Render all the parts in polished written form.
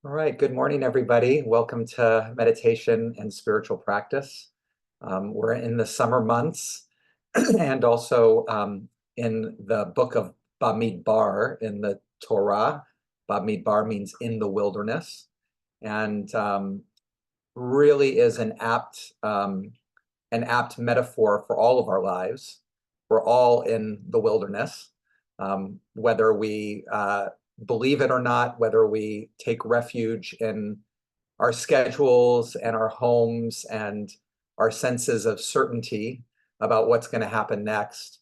All right, good morning, everybody. Welcome to Meditation and Spiritual Practice. We're in the summer months and also in the book of Bamidbar in the Torah. Bamidbar means in the wilderness, and really is an apt metaphor for all of our lives. We're all in the wilderness, whether we believe it or not, whether we take refuge in our schedules and our homes and our senses of certainty about what's going to happen next,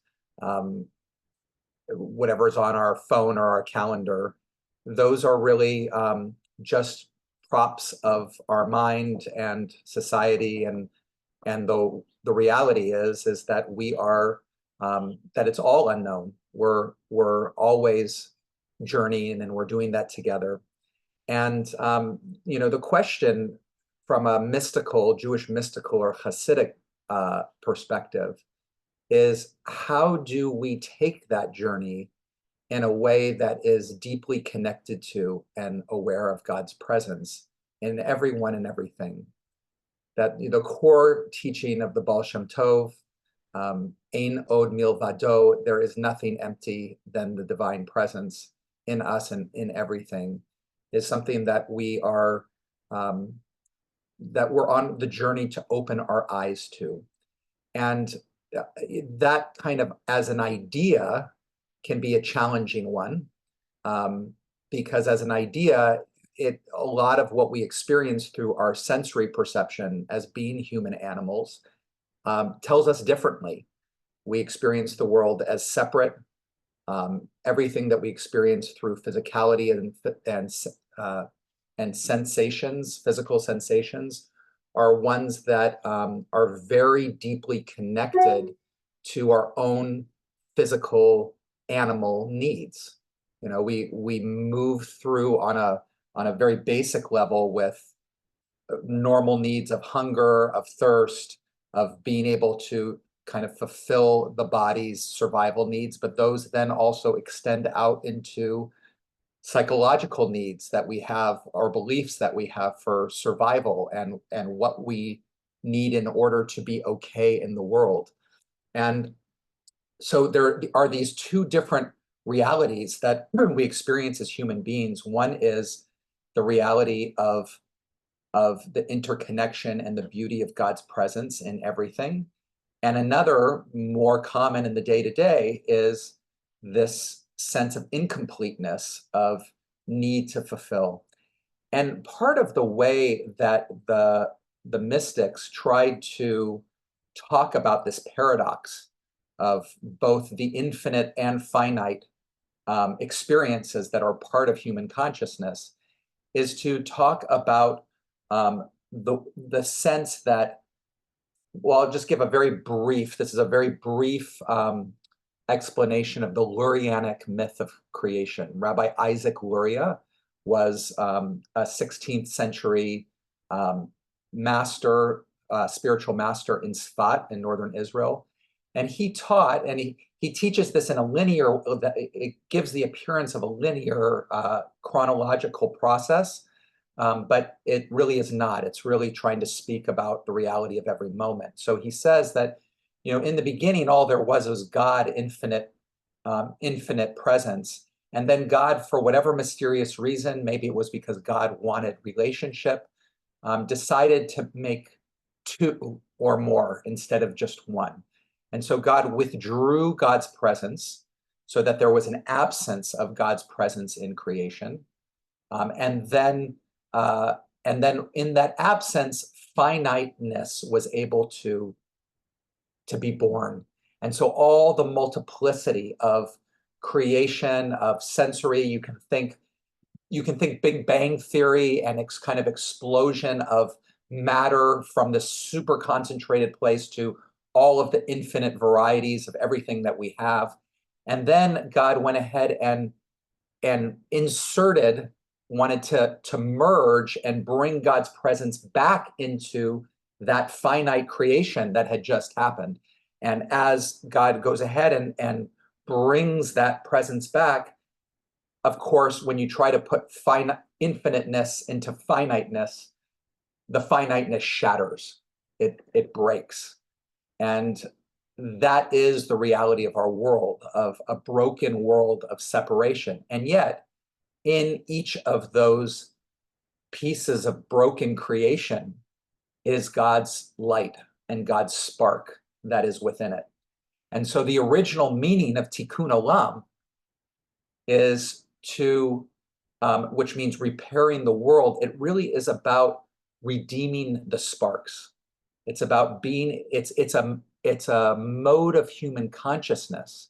whatever's on our phone or our calendar. Those are really just props of our mind and society, and the reality is that we are that it's all unknown. We're always journeying, and we're doing that together. And the question from a Jewish mystical or Hasidic perspective is, how do we take that journey in a way that is deeply connected to and aware of God's presence in everyone and everything? That the core teaching of the Baal Shem Tov, Ein od milvado, there is nothing empty than the divine presence in us and in everything, is something that we're on the journey to open our eyes to. And that kind of, as an idea, can be a challenging one, because as an idea, a lot of what we experience through our sensory perception as being human animals tells us differently. We experience the world as separate. Everything that we experience through physicality and sensations, physical sensations, are ones that are very deeply connected to our own physical animal needs. We move through on a very basic level with normal needs of hunger, of thirst, of being able to kind of fulfill the body's survival needs, but those then also extend out into psychological needs that we have, or beliefs that we have for survival, and what we need in order to be okay in the world. And so there are these two different realities that we experience as human beings. One is the reality of the interconnection and the beauty of God's presence in everything. And another, more common in the day-to-day, is this sense of incompleteness, of need to fulfill. And part of the way that the mystics tried to talk about this paradox of both the infinite and finite experiences that are part of human consciousness is to talk about the sense that, well, I'll just give this is a very brief explanation of the Lurianic myth of creation. Rabbi Isaac Luria was a 16th century spiritual master in Sfat in northern Israel. And he taught, and he teaches this in it gives the appearance of a linear chronological process. But it really is not. It's really trying to speak about the reality of every moment. So he says that, in the beginning, all there was God, infinite presence. And then God, for whatever mysterious reason, maybe it was because God wanted relationship, decided to make two or more instead of just one. And so God withdrew God's presence so that there was an absence of God's presence in creation. And then in that absence, finiteness was able to be born. And so all the multiplicity of creation, of sensory, you can think Big Bang Theory and kind of explosion of matter from this super concentrated place to all of the infinite varieties of everything that we have. And then God went ahead and wanted to merge and bring God's presence back into that finite creation that had just happened. And as God goes ahead and brings that presence back, of course, when you try to put infiniteness into finiteness, the finiteness shatters. It breaks. And that is the reality of our world, of a broken world of separation. And yet, in each of those pieces of broken creation is God's light and God's spark that is within it. And so the original meaning of tikkun olam is to, which means repairing the world. It really is about redeeming the sparks. It's about being, it's a mode of human consciousness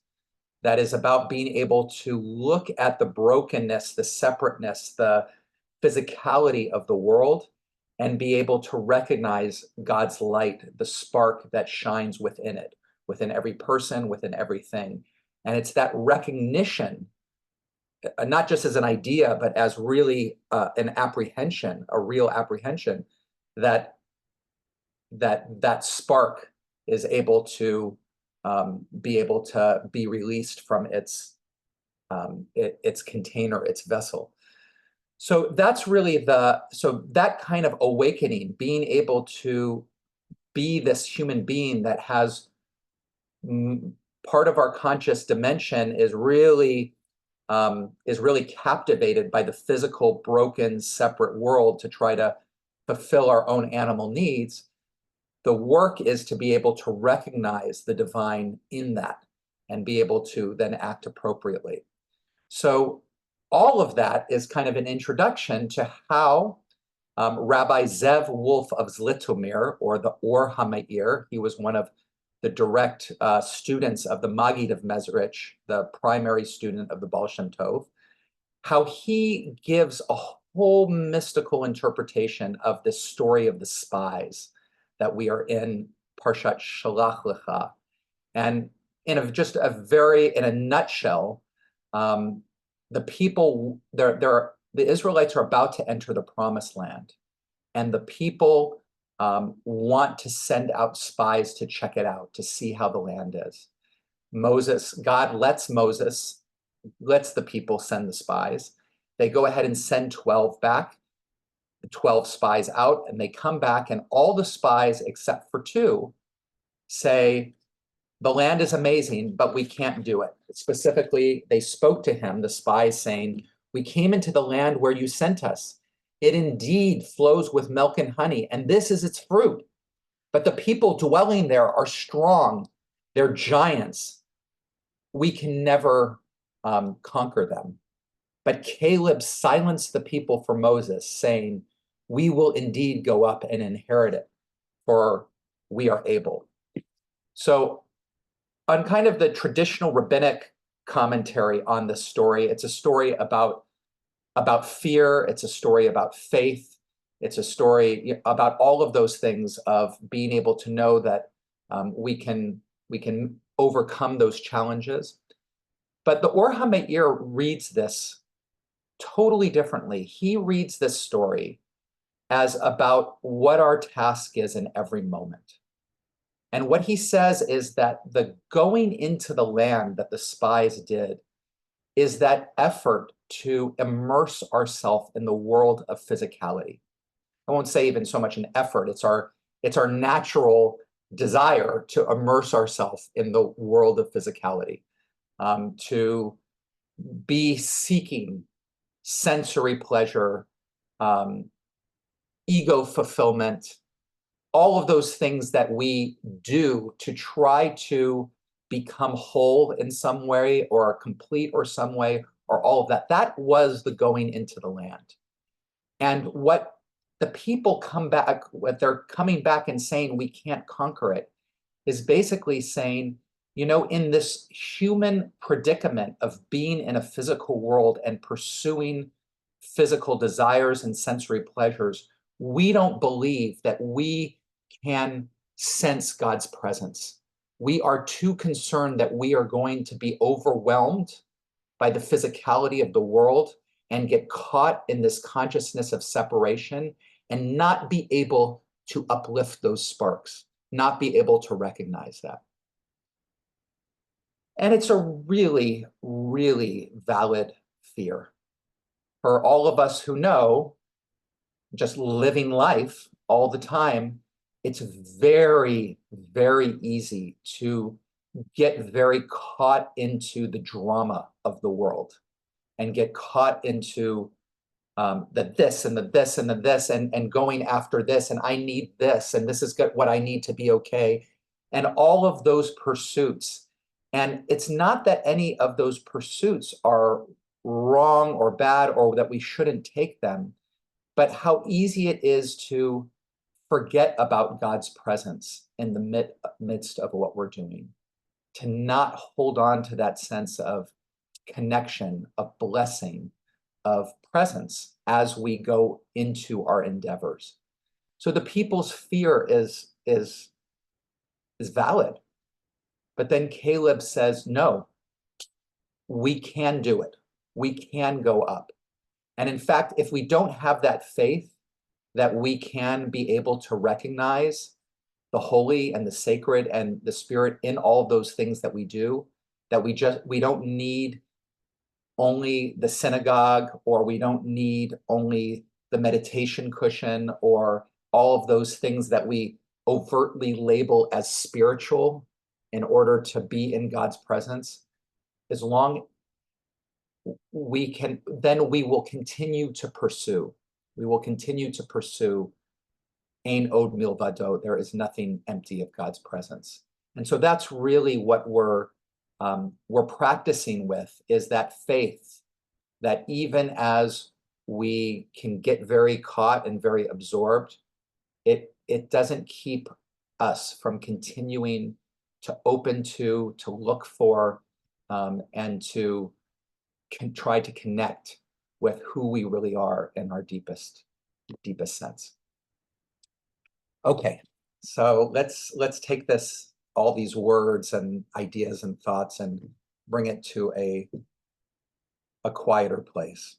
that is about being able to look at the brokenness, the separateness, the physicality of the world, and be able to recognize God's light, the spark that shines within it, within every person, within everything. And it's that recognition, not just as an idea, but as really an apprehension, a real apprehension, that spark is able to be released from its container, its vessel. So that's really that kind of awakening, being able to be this human being that has part of our conscious dimension is really captivated by the physical, broken, separate world to try to fulfill our own animal needs. The work is to be able to recognize the divine in that and be able to then act appropriately. So all of that is kind of an introduction to how Rabbi Zev Wolf of Zlitomir, or the Or HaMeir, he was one of the direct students of the Maggid of Mezrich, the primary student of the Baal Shem Tov, how he gives a whole mystical interpretation of the story of the spies that we are in Parshat Shalach Lecha. And in a nutshell, the people, the Israelites are about to enter the promised land, and the people want to send out spies to check it out, to see how the land is. God lets the people send the spies. They go ahead and send 12 back, the 12 spies out, and they come back, and all the spies except for 2 say, the land is amazing, but we can't do it. Specifically, they spoke to him, the spies, saying, we came into the land where you sent us. It indeed flows with milk and honey, and this is its fruit. But the people dwelling there are strong. They're giants. We can never conquer them. But Caleb silenced the people for Moses, saying, we will indeed go up and inherit it, for we are able. So on kind of the traditional rabbinic commentary on this story, it's a story about fear, it's a story about faith, it's a story about all of those things of being able to know that we can overcome those challenges. But the Or HaMeir reads this totally differently. He reads this story as about what our task is in every moment. And what he says is that the going into the land that the spies did is that effort to immerse ourselves in the world of physicality. I won't say even so much an effort, it's our natural desire to immerse ourselves in the world of physicality, to be seeking sensory pleasure, ego fulfillment, all of those things that we do to try to become whole in some way or complete or some way, or all of that. That was the going into the land. And what the people what they're coming back and saying we can't conquer it, is basically saying, in this human predicament of being in a physical world and pursuing physical desires and sensory pleasures, we don't believe that we can sense God's presence. We are too concerned that we are going to be overwhelmed by the physicality of the world and get caught in this consciousness of separation and not be able to uplift those sparks, not be able to recognize that. And it's a really, really valid fear. For all of us who know, just living life all the time, it's very, very easy to get very caught into the drama of the world and get caught into the this and the this and the this and going after this, and I need this, and this is what I need to be okay, and all of those pursuits. And it's not that any of those pursuits are wrong or bad or that we shouldn't take them, but how easy it is to forget about God's presence in the midst of what we're doing, to not hold on to that sense of connection, of blessing, of presence as we go into our endeavors. So the people's fear is valid. But then Caleb says, no, we can do it. We can go up. And in fact, if we don't have that faith that we can be able to recognize the holy and the sacred and the spirit in all of those things that we do, that we don't need only the synagogue, or we don't need only the meditation cushion, or all of those things that we overtly label as spiritual in order to be in God's presence. As long we can, then we will continue to pursue. We will continue to pursue Ein od milvado. There is nothing empty of God's presence. And so that's really what we're practicing with, is that faith that even as we can get very caught and very absorbed, it doesn't keep us from continuing to open to look for, and to try to connect with who we really are in our deepest sense. Okay, so let's take all these words and ideas and thoughts and bring it to a quieter place.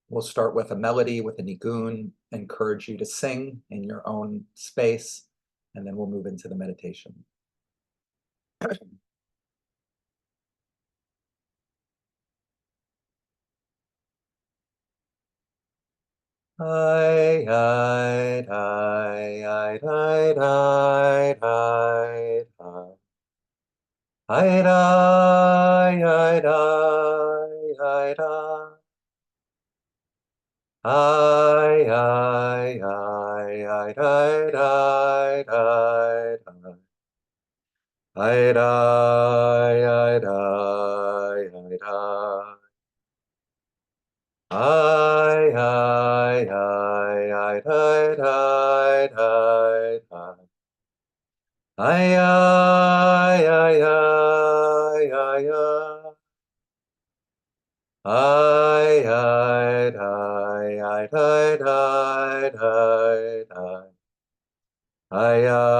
We'll start with a melody, with a nigun, encourage you to sing in your own space, and then we'll move into the meditation. I, I, I, I, I, I, I, I. I, I, I, I, I, I,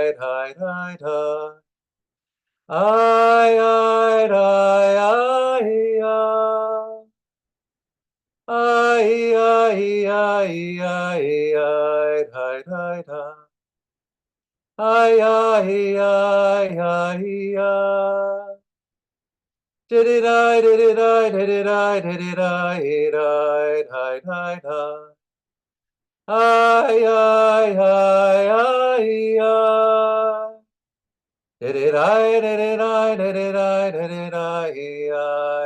I,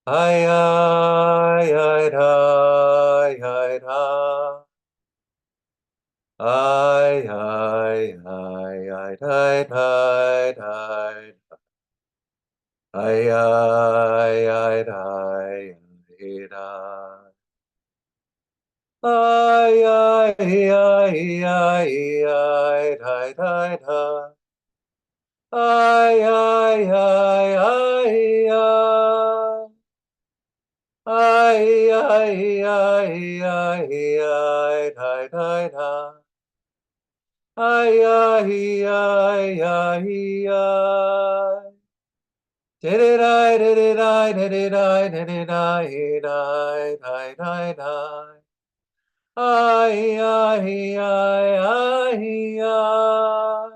I, I, I, I, I, hi, hi, hi. Hi, hi, hi, hi, hi. Ay, ay, ay, ay, ay, ay, ay, ay. Ay, ay, ay, ay, ay. Ay, ay, ay, ay, ay, ay, ay, ay. Ay, ay, ay, ay, ay. Did it, I, did it, I, did it, I, did it, I, did I, I, I, I. Ay, ay, ay, ay, ay.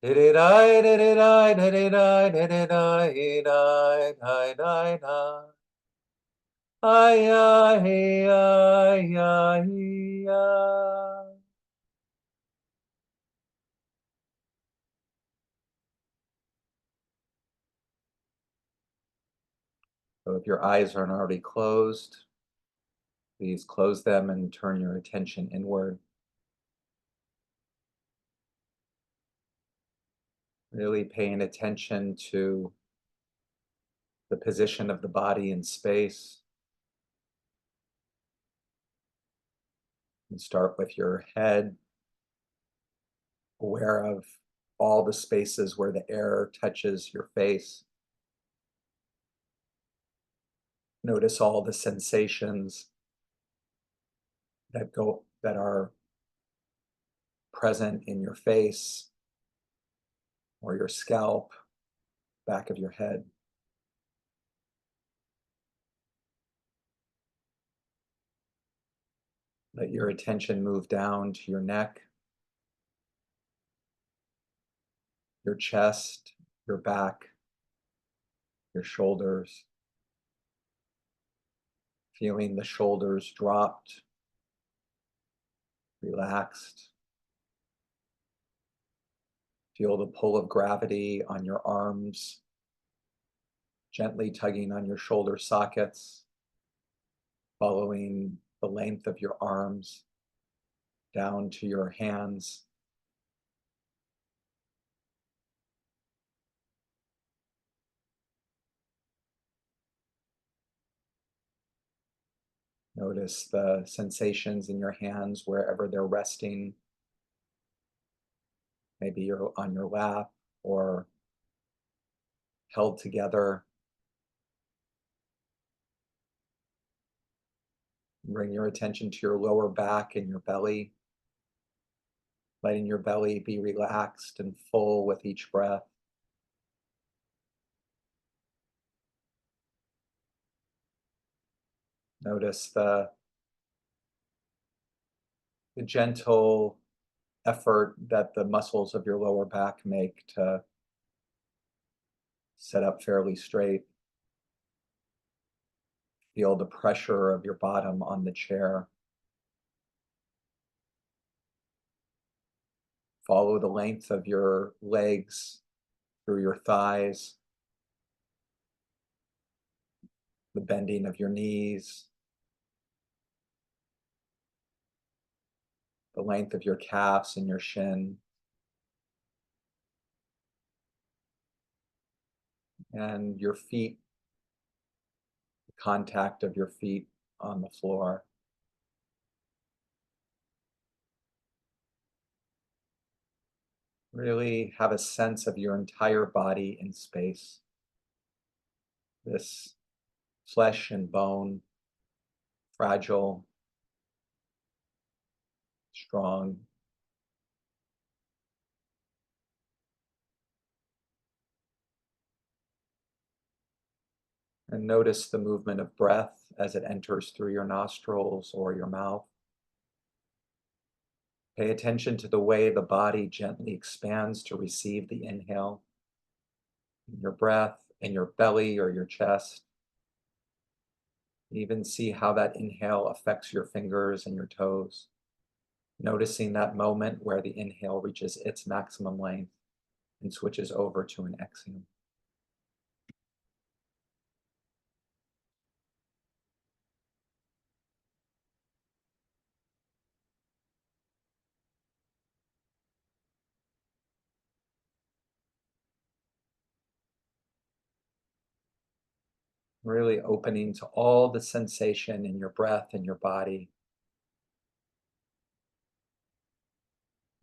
Did it, I, did it, I, did it, I, did it, I, did I, I, I, I. Ay, ay, ay, ay, ay. So if your eyes aren't already closed, please close them and turn your attention inward. Really paying attention to the position of the body in space. And start with your head, aware of all the spaces where the air touches your face. Notice all the sensations that are present in your face or your scalp, back of your head. Let your attention move down to your neck, your chest, your back, your shoulders. Feeling the shoulders dropped, relaxed. Feel the pull of gravity on your arms, gently tugging on your shoulder sockets, following the length of your arms down to your hands. Notice the sensations in your hands wherever they're resting. Maybe you're on your lap or held together. Bring your attention to your lower back and your belly, letting your belly be relaxed and full with each breath. Notice the gentle effort that the muscles of your lower back make to sit up fairly straight. Feel the pressure of your bottom on the chair. Follow the length of your legs through your thighs, the bending of your knees, the length of your calves and your shin, and your feet, the contact of your feet on the floor. Really have a sense of your entire body in space. This flesh and bone, fragile, strong. And notice the movement of breath as it enters through your nostrils or your mouth. Pay attention to the way the body gently expands to receive the inhale. Your breath in your belly or your chest. Even see how that inhale affects your fingers and your toes. Noticing that moment where the inhale reaches its maximum length and switches over to an exhale. Really opening to all the sensation in your breath and your body,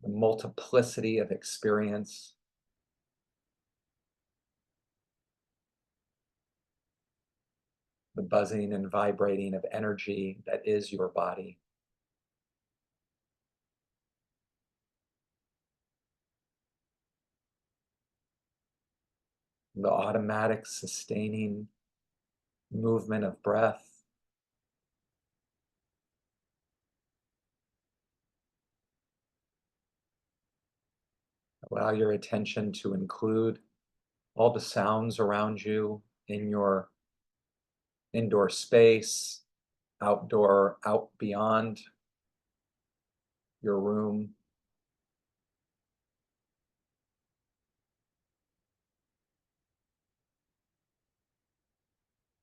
the multiplicity of experience, the buzzing and vibrating of energy that is your body. The automatic sustaining movement of breath. Allow your attention to include all the sounds around you in your indoor space, outdoor, out beyond your room.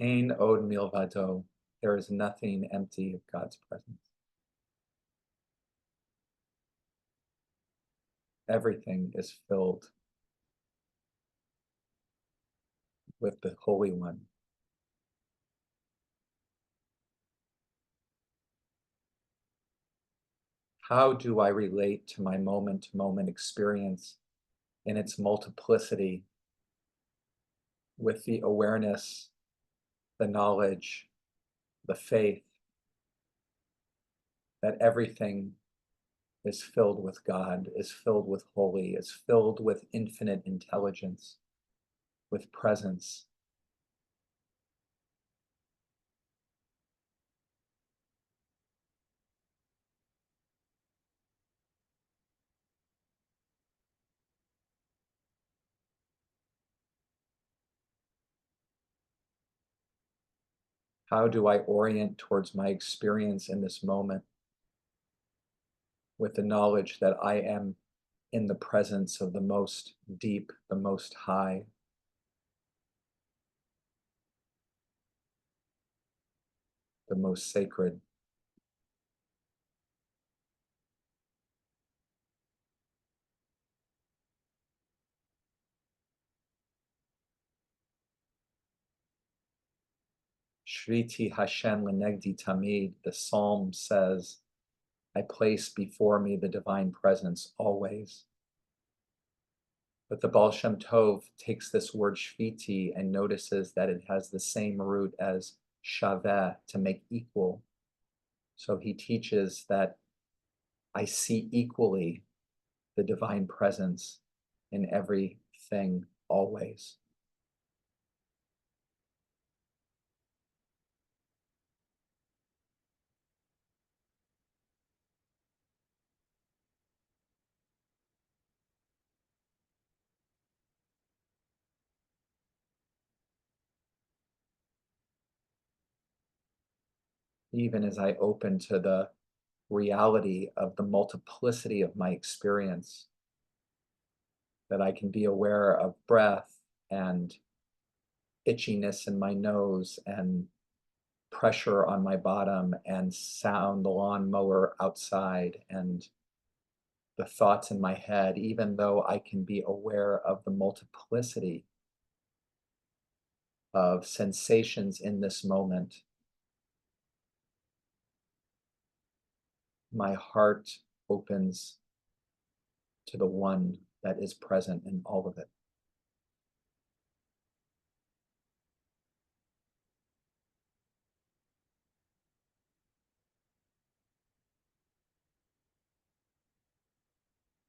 Ein od milvado. There is nothing empty of God's presence. Everything is filled with the Holy One. How do I relate to my moment-to-moment experience in its multiplicity with the awareness, the knowledge, the faith that everything is filled with God, is filled with holy, is filled with infinite intelligence, with presence? How do I orient towards my experience in this moment with the knowledge that I am in the presence of the most deep, the most high, the most sacred? Shriti Hashem Lenegdi Tamid, the psalm says, I place before me the divine presence always. But the Baal Shem Tov takes this word shviti and notices that it has the same root as shaveh, to make equal. So he teaches that I see equally the divine presence in everything always. Even as I open to the reality of the multiplicity of my experience, that I can be aware of breath and itchiness in my nose and pressure on my bottom and sound, the lawnmower outside and the thoughts in my head, even though I can be aware of the multiplicity of sensations in this moment, my heart opens to the one that is present in all of it.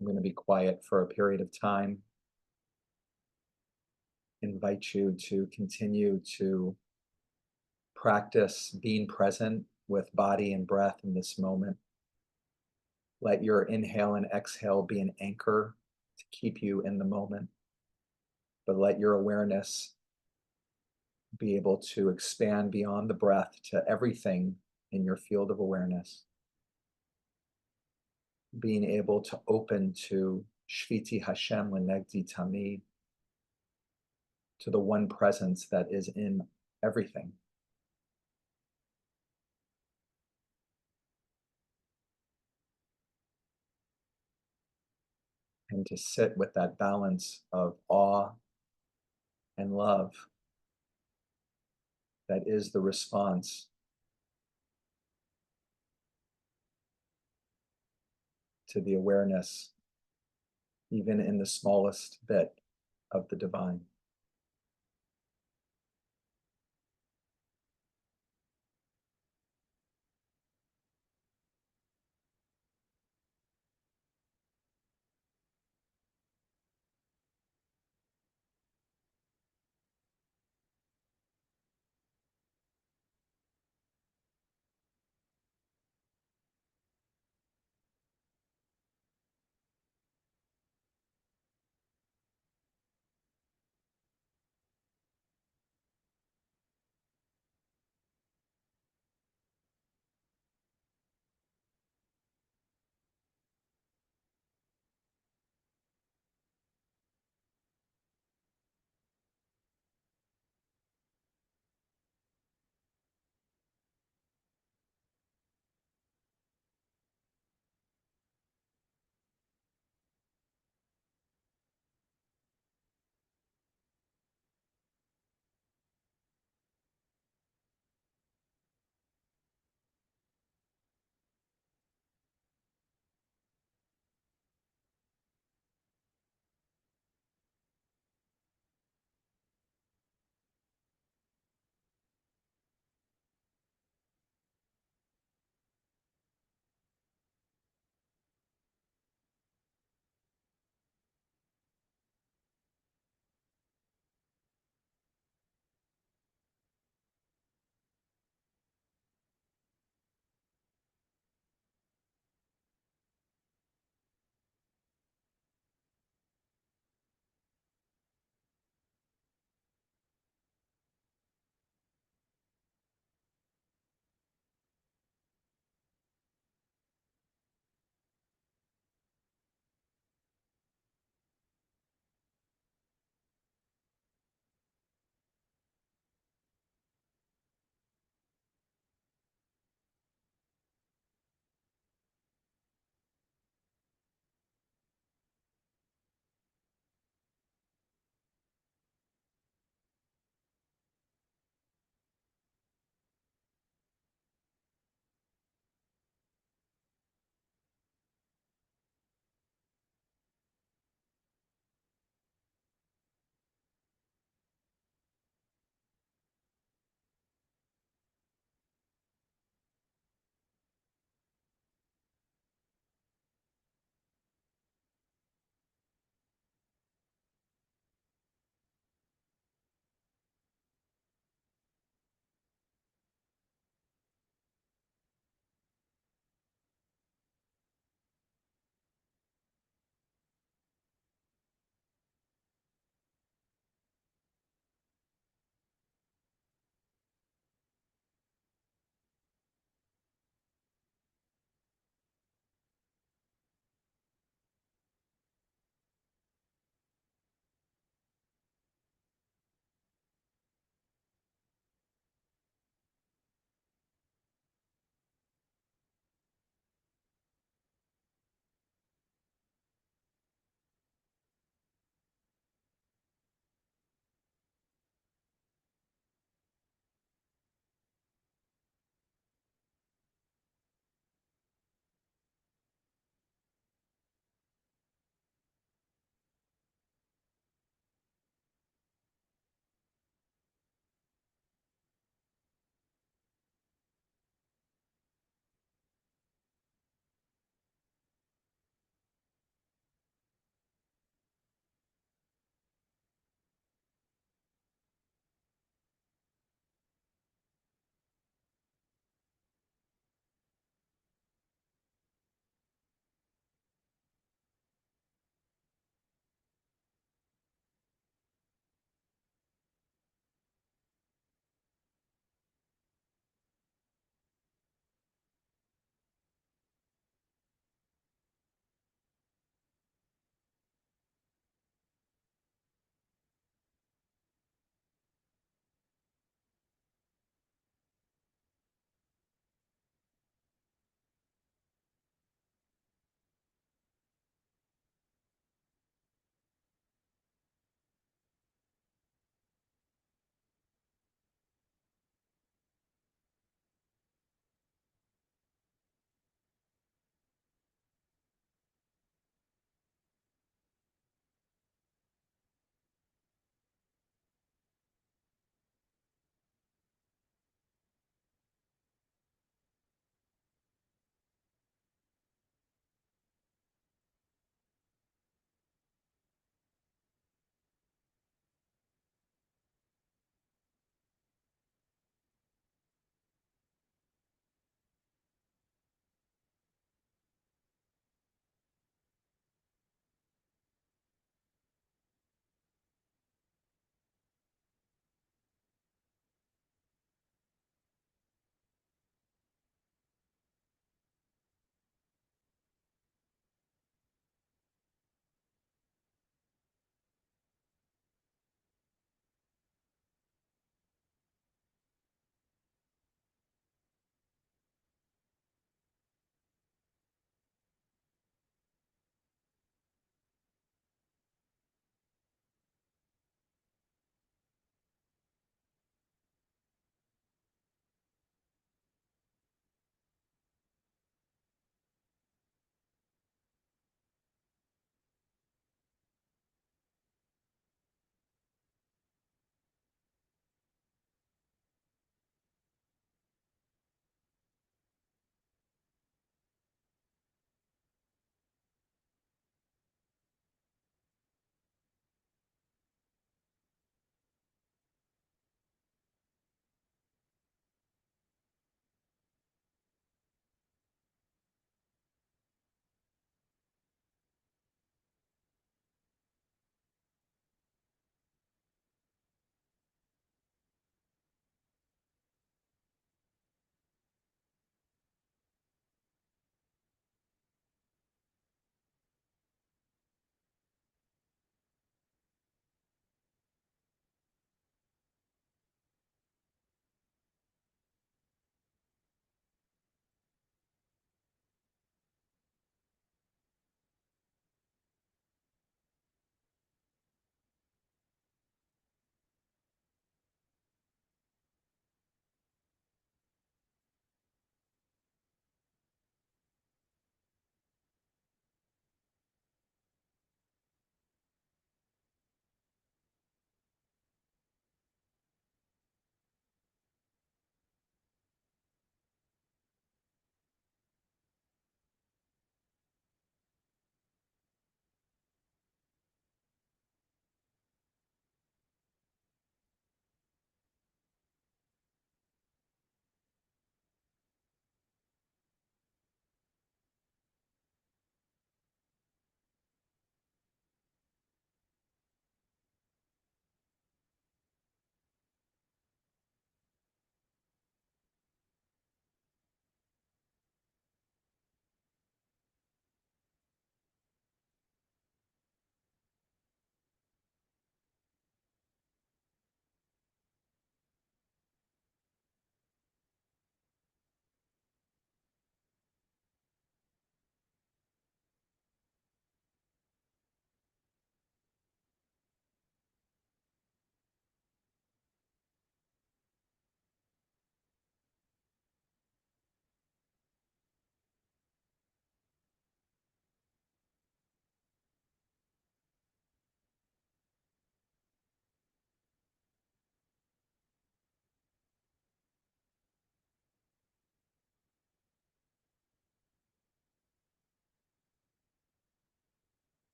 I'm going to be quiet for a period of time. Invite you to continue to practice being present with body and breath in this moment. Let your inhale and exhale be an anchor to keep you in the moment, but let your awareness be able to expand beyond the breath to everything in your field of awareness. Being able to open to Shviti Hashem Lenegdi Tamid, to the one presence that is in everything. And to sit with that balance of awe and love, that is the response to the awareness, even in the smallest bit of the divine.